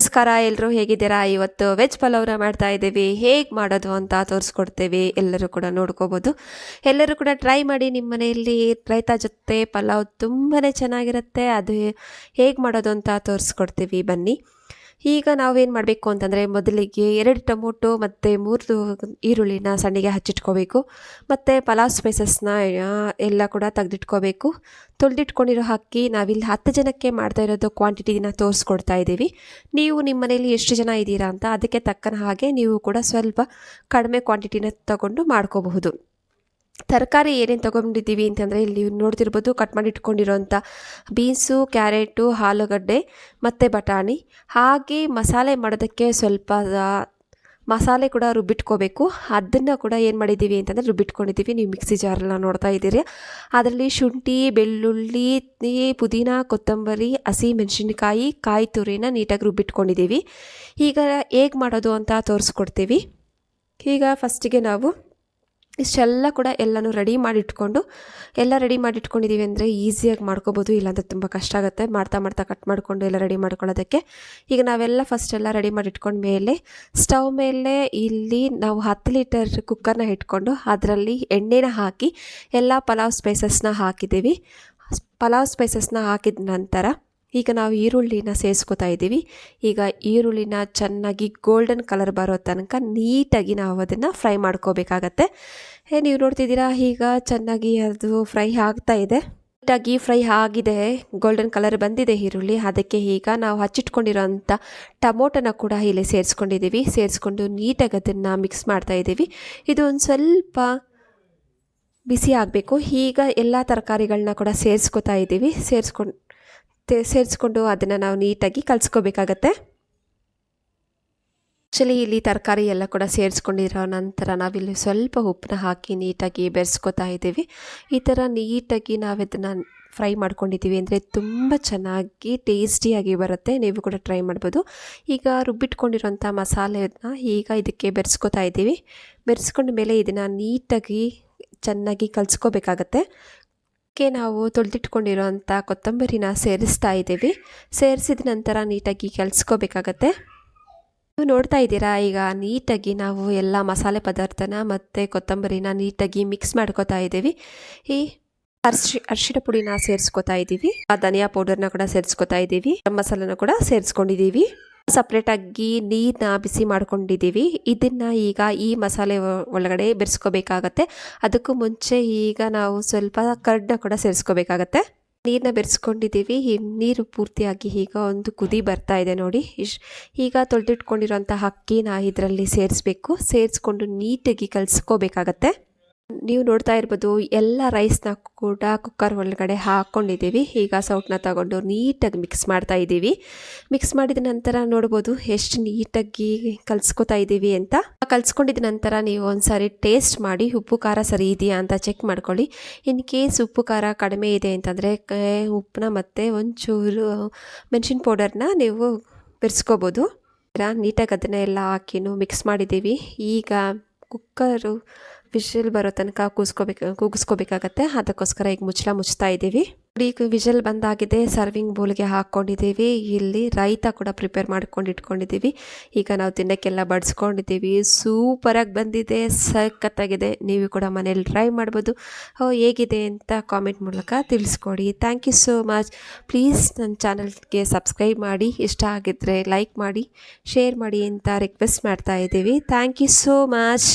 ನಮಸ್ಕಾರ, ಎಲ್ಲರೂ ಹೇಗಿದ್ದೀರಾ? ಇವತ್ತು ವೆಜ್ ಪಲಾವ್ನ ಮಾಡ್ತಾ ಇದ್ದೀವಿ. ಹೇಗೆ ಮಾಡೋದು ಅಂತ ತೋರಿಸ್ಕೊಡ್ತೇವೆ. ಎಲ್ಲರೂ ಕೂಡ ನೋಡ್ಕೋಬೋದು. ಎಲ್ಲರೂ ಕೂಡ ಟ್ರೈ ಮಾಡಿ ನಿಮ್ಮ ಮನೆಯಲ್ಲಿ. ರೈತ ಜೊತೆ ಪಲಾವ್ ತುಂಬಾ ಚೆನ್ನಾಗಿರುತ್ತೆ. ಅದು ಹೇಗೆ ಮಾಡೋದು ಅಂತ ತೋರಿಸ್ಕೊಡ್ತೀವಿ, ಬನ್ನಿ. ಈಗ ನಾವೇನು ಮಾಡಬೇಕು ಅಂತಂದರೆ, ಮೊದಲಿಗೆ 2 ಟೊಮೊಟೊ ಮತ್ತು 3 ಈರುಳ್ಳಿನ ಸಣ್ಣಗೆ ಹಚ್ಚಿಟ್ಕೋಬೇಕು. ಮತ್ತು ಪಲಾವ್ ಸ್ಪೈಸಸ್ನ ಎಲ್ಲ ಕೂಡ ತೆಗೆದಿಟ್ಕೋಬೇಕು. ತೊಳೆದಿಟ್ಕೊಂಡಿರೋ ಅಕ್ಕಿ ನಾವಿಲ್ಲಿ 10 ಜನಕ್ಕೆ ಮಾಡ್ತಾ ಇರೋದು ಕ್ವಾಂಟಿಟಿನ ತೋರಿಸ್ಕೊಡ್ತಾ ಇದ್ದೀವಿ. ನೀವು ನಿಮ್ಮ ಮನೇಲಿ ಎಷ್ಟು ಜನ ಇದ್ದೀರಾ ಅಂತ ಅದಕ್ಕೆ ತಕ್ಕನ ಹಾಗೆ ನೀವು ಕೂಡ ಸ್ವಲ್ಪ ಕಡಿಮೆ ಕ್ವಾಂಟಿಟಿನ ತಗೊಂಡು ಮಾಡ್ಕೋಬಹುದು. ತರಕಾರಿ ಏನೇನು ತೊಗೊಂಡಿದ್ದೀವಿ ಅಂತಂದರೆ, ಇಲ್ಲಿ ನೋಡ್ತಿರ್ಬೋದು, ಕಟ್ ಮಾಡಿ ಇಟ್ಕೊಂಡಿರೋಂಥ ಬೀನ್ಸು, ಕ್ಯಾರೆಟು, ಆಲೂಗಡ್ಡೆ ಮತ್ತು ಬಟಾಣಿ. ಹಾಗೆ ಮಸಾಲೆ ಮಾಡೋದಕ್ಕೆ ಸ್ವಲ್ಪ ಮಸಾಲೆ ಕೂಡ ರುಬ್ಬಿಟ್ಕೋಬೇಕು. ಅದನ್ನು ಕೂಡ ಏನು ಮಾಡಿದ್ದೀವಿ ಅಂತಂದರೆ ರುಬ್ಬಿಟ್ಕೊಂಡಿದ್ದೀವಿ. ನೀವು ಮಿಕ್ಸಿ ಜಾರೆಲ್ಲ ನೋಡ್ತಾ ಇದ್ದೀರಿ. ಅದರಲ್ಲಿ ಶುಂಠಿ, ಬೆಳ್ಳುಳ್ಳಿ, ಪುದೀನ, ಕೊತ್ತಂಬರಿ, ಹಸಿ ಮೆಣಸಿನ್ಕಾಯಿ, ಕಾಯಿ ತುರಿನ ನೀಟಾಗಿ ರುಬ್ಬಿಟ್ಕೊಂಡಿದ್ದೀವಿ. ಈಗ ಹೇಗೆ ಮಾಡೋದು ಅಂತ ತೋರಿಸ್ಕೊಡ್ತೀವಿ. ಈಗ ಫಸ್ಟಿಗೆ ನಾವು ಇಷ್ಟೆಲ್ಲ ಕೂಡ ಎಲ್ಲನೂ ರೆಡಿ ಮಾಡಿಟ್ಕೊಂಡಿದ್ದೀವಿ ಅಂದರೆ ಈಸಿಯಾಗಿ ಮಾಡ್ಕೋಬೋದು. ಇಲ್ಲಾಂದರೆ ತುಂಬ ಕಷ್ಟ ಆಗುತ್ತೆ ಮಾಡ್ತಾ ಕಟ್ ಮಾಡಿಕೊಂಡು ಎಲ್ಲ ರೆಡಿ ಮಾಡ್ಕೊಳ್ಳೋದಕ್ಕೆ. ಈಗ ನಾವೆಲ್ಲ ಫಸ್ಟೆಲ್ಲ ರೆಡಿ ಮಾಡಿಟ್ಕೊಂಡ ಮೇಲೆ ಸ್ಟವ್ ಮೇಲೆ ಇಲ್ಲಿ ನಾವು 10 ಲೀಟರ್ ಕುಕ್ಕರ್ನ ಇಟ್ಕೊಂಡು ಅದರಲ್ಲಿ ಎಣ್ಣೆನ ಹಾಕಿ ಎಲ್ಲ ಪಲಾವ್ ಸ್ಪೈಸಸ್ನ ಹಾಕಿದ್ದೀವಿ. ಪಲಾವ್ ಸ್ಪೈಸಸ್ನ ಹಾಕಿದ ನಂತರ ಈಗ ನಾವು ಈರುಳ್ಳಿನ ಸೇರಿಸ್ಕೊತಾ ಇದ್ದೀವಿ. ಈಗ ಈರುಳ್ಳಿನ ಚೆನ್ನಾಗಿ ಗೋಲ್ಡನ್ ಕಲರ್ ಬರೋ ತನಕ ನೀಟಾಗಿ ನಾವು ಅದನ್ನು ಫ್ರೈ ಮಾಡ್ಕೋಬೇಕಾಗತ್ತೆ. ನೀವು ನೋಡ್ತಿದ್ದೀರಾ, ಈಗ ಚೆನ್ನಾಗಿ ಅದು ಫ್ರೈ ಆಗ್ತಾ ಇದೆ. ನೀಟಾಗಿ ಫ್ರೈ ಆಗಿದೆ, ಗೋಲ್ಡನ್ ಕಲರ್ ಬಂದಿದೆ ಈರುಳ್ಳಿ. ಅದಕ್ಕೆ ಈಗ ನಾವು ಹಚ್ಚಿಟ್ಕೊಂಡಿರೋಂಥ ಟೊಮೊಟೊನ ಕೂಡ ಇಲ್ಲಿ ಸೇರಿಸ್ಕೊಂಡು ನೀಟಾಗಿ ಅದನ್ನು ಮಿಕ್ಸ್ ಮಾಡ್ತಾ ಇದ್ದೀವಿ. ಇದು ಒಂದು ಸ್ವಲ್ಪ ಬಿಸಿ ಆಗಬೇಕು. ಈಗ ಎಲ್ಲ ತರಕಾರಿಗಳನ್ನ ಕೂಡ ಸೇರಿಸ್ಕೊತಾ ಇದ್ದೀವಿ. ಸೇರಿಸ್ಕೊಂಡು ಅದನ್ನು ನಾವು ನೀಟಾಗಿ ಕಲಿಸ್ಕೋಬೇಕಾಗತ್ತೆ. ಆ್ಯಕ್ಚುಲಿ ಇಲ್ಲಿ ತರಕಾರಿ ಎಲ್ಲ ಕೂಡ ಸೇರಿಸ್ಕೊಂಡಿರೋ ನಂತರ ನಾವಿಲ್ಲಿ ಸ್ವಲ್ಪ ಉಪ್ಪನ್ನ ಹಾಕಿ ನೀಟಾಗಿ ಬೆರೆಸ್ಕೊತಾ ಇದ್ದೀವಿ. ಈ ಥರ ನೀಟಾಗಿ ನಾವು ಇದನ್ನು ಫ್ರೈ ಮಾಡ್ಕೊಂಡಿದ್ದೀವಿ ಅಂದರೆ ತುಂಬ ಚೆನ್ನಾಗಿ ಟೇಸ್ಟಿಯಾಗಿ ಬರುತ್ತೆ. ನೀವು ಕೂಡ ಟ್ರೈ ಮಾಡ್ಬೋದು. ಈಗ ರುಬ್ಬಿಟ್ಕೊಂಡಿರೋಂಥ ಮಸಾಲೆನ ಈಗ ಇದಕ್ಕೆ ಬೆರೆಸ್ಕೊತಾ ಇದ್ದೀವಿ. ಬೆರೆಸ್ಕೊಂಡ ಮೇಲೆ ಇದನ್ನು ನೀಟಾಗಿ ಚೆನ್ನಾಗಿ ಕಲಿಸ್ಕೋಬೇಕಾಗತ್ತೆ. ನಾವು ತೊಳೆದಿಟ್ಕೊಂಡಿರೋಂಥ ಕೊತ್ತಂಬರಿನ ಸೇರಿಸ್ತಾ ಇದ್ದೀವಿ. ಸೇರಿಸಿದ ನಂತರ ನೀಟಾಗಿ ಕಲಿಸ್ಕೋಬೇಕಾಗತ್ತೆ. ನೀವು ನೋಡ್ತಾ ಇದ್ದೀರಾ, ಈಗ ನೀಟಾಗಿ ನಾವು ಎಲ್ಲ ಮಸಾಲೆ ಪದಾರ್ಥನ ಮತ್ತು ಕೊತ್ತಂಬರಿನ ನೀಟಾಗಿ ಮಿಕ್ಸ್ ಮಾಡ್ಕೋತಾ ಇದ್ದೀವಿ. ಈ ಅರಿಶಿಣ ಪುಡಿನ ಸೇರಿಸ್ಕೋತಾ ಇದ್ದೀವಿ. ಧನಿಯಾ ಪೌಡರ್ನ ಕೂಡ ಸೇರಿಸ್ಕೋತಾ ಇದ್ದೀವಿ. ಮಸಾಲನ ಕೂಡ ಸೇರಿಸ್ಕೊಂಡಿದ್ದೀವಿ. ಸಪ್ರೇಟಾಗಿ ನೀರನ್ನ ಬಿಸಿ ಮಾಡ್ಕೊಂಡಿದ್ದೀವಿ. ಇದನ್ನು ಈಗ ಈ ಮಸಾಲೆ ಒಳಗಡೆ ಬೆರೆಸ್ಕೋಬೇಕಾಗತ್ತೆ. ಅದಕ್ಕೂ ಮುಂಚೆ ಈಗ ನಾವು ಸ್ವಲ್ಪ ಕರ್ಡನ್ನ ಕೂಡ ಸೇರಿಸ್ಕೋಬೇಕಾಗತ್ತೆ. ನೀರನ್ನ ಬೆರೆಸ್ಕೊಂಡಿದ್ದೀವಿ. ಈ ನೀರು ಪೂರ್ತಿಯಾಗಿ ಈಗ ಒಂದು ಕುದಿ ಬರ್ತಾ ಇದೆ ನೋಡಿ. ಈಗ ತೊಳೆದಿಟ್ಕೊಂಡಿರೋಂಥ ಅಕ್ಕಿನ ಇದರಲ್ಲಿ ಸೇರಿಸ್ಕೊಂಡು ನೀಟಾಗಿ ಕಲಿಸ್ಕೋಬೇಕಾಗತ್ತೆ. ನೀವು ನೋಡ್ತಾ ಇರ್ಬೋದು, ಎಲ್ಲ ರೈಸ್ನ ಕೂಡ ಕುಕ್ಕರ್ ಒಳಗಡೆ ಹಾಕ್ಕೊಂಡಿದ್ದೀವಿ. ಈಗ ಸೌಟನ್ನ ತಗೊಂಡು ನೀಟಾಗಿ ಮಿಕ್ಸ್ ಮಾಡ್ತಾ ಇದ್ದೀವಿ. ಮಿಕ್ಸ್ ಮಾಡಿದ ನಂತರ ನೋಡ್ಬೋದು ಎಷ್ಟು ನೀಟಾಗಿ ಕಲಿಸ್ಕೊತಾ ಇದ್ದೀವಿ ಅಂತ. ಕಲಿಸ್ಕೊಂಡಿದ ನಂತರ ನೀವು ಒಂದ್ಸಾರಿ ಟೇಸ್ಟ್ ಮಾಡಿ ಉಪ್ಪು ಖಾರ ಸರಿ ಇದೆಯಾ ಅಂತ ಚೆಕ್ ಮಾಡ್ಕೊಳ್ಳಿ. ಇನ್ ಕೇಸ್ ಉಪ್ಪು ಖಾರ ಕಡಿಮೆ ಇದೆ ಅಂತಂದರೆ ಉಪ್ಪನ್ನ ಮತ್ತು ಒಂಚೂರು ಮೆಣಸಿನ ಪೌಡರ್ನ ನೀವು ಬೆರೆಸ್ಕೋಬೋದು. ನೀಟಾಗಿ ಅದನ್ನ ಎಲ್ಲ ಹಾಕಿನೂ ಮಿಕ್ಸ್ ಮಾಡಿದ್ದೀವಿ. ಈಗ ಕುಕ್ಕರು ವಿಷಲ್ ಬರೋ ತನಕ ಕೂಗಿಸ್ಕೋಬೇಕಾಗತ್ತೆ. ಅದಕ್ಕೋಸ್ಕರ ಈಗ ಮುಚ್ತಾ ಇದ್ದೀವಿ. ಈಗ ವಿಷಲ್ ಬಂದಾಗಿದೆ. ಸರ್ವಿಂಗ್ ಬೌಲ್ಗೆ ಹಾಕ್ಕೊಂಡಿದ್ದೀವಿ. ಇಲ್ಲಿ ರೈತ ಕೂಡ ಪ್ರಿಪೇರ್ ಮಾಡ್ಕೊಂಡು ಇಟ್ಕೊಂಡಿದ್ದೀವಿ. ಈಗ ನಾವು ತಿನ್ನೋಕ್ಕೆಲ್ಲ ಬಡಿಸ್ಕೊಂಡಿದ್ದೀವಿ. ಸೂಪರಾಗಿ ಬಂದಿದೆ, ಸಖತ್ತಾಗಿದೆ. ನೀವು ಕೂಡ ಮನೇಲಿ ಟ್ರೈ ಮಾಡ್ಬೋದು. ಹೇಗಿದೆ ಅಂತ ಕಾಮೆಂಟ್ ಮೂಲಕ ತಿಳಿಸ್ಕೊಡಿ. Thank you so much. Please ನನ್ನ ಚಾನಲ್ಗೆ ಸಬ್ಸ್ಕ್ರೈಬ್ ಮಾಡಿ. ಇಷ್ಟ ಆಗಿದ್ದರೆ ಲೈಕ್ ಮಾಡಿ, ಶೇರ್ ಮಾಡಿ ಅಂತ ರಿಕ್ವೆಸ್ಟ್ ಮಾಡ್ತಾ ಇದ್ದೀವಿ. Thank you so much.